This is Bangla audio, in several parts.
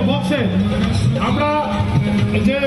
বক্সে আমরা যে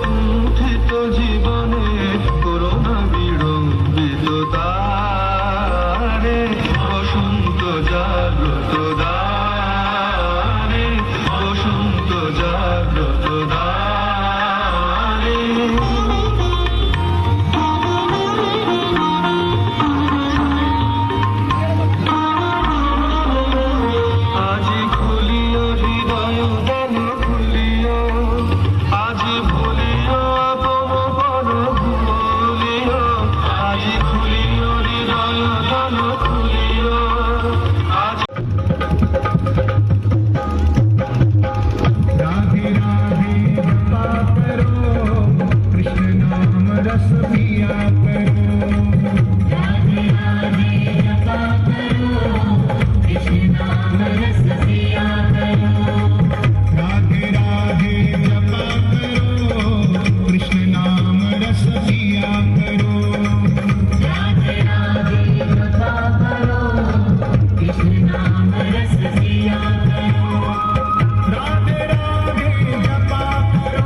কুণ্ঠিত জীবনে করোনা বিড়ম্বিত দ্বারে বসন্ত জাগ্রত দ্বারে বসন্ত জাগ্রত দ্বারে আজি খুলিও হৃদয় দান খুলিও আজি ভুলিও আপন পর ভুলিও আজি খুলিও হৃদয় দান খুলিও আজি राधे राधे जपा करो कृष्ण नाम रस पिया करो राधे राधे जपा करो कृष्ण नाम रस पिया करो राधे राधे जपा करो कृष्ण नाम रस पिया करो राधे राधे जपा करो कृष्ण नाम रस पिया करो राधे राधे जपा करो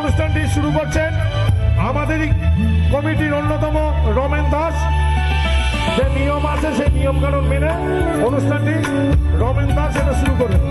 অনুষ্ঠানটি শুরু করছেন আমাদের কমিটির অন্যতম রমেন দাস। যে নিয়ম আছে সেই নিয়ম কানুন মেনে অনুষ্ঠানটি রমেন দাস এটা শুরু করবেন।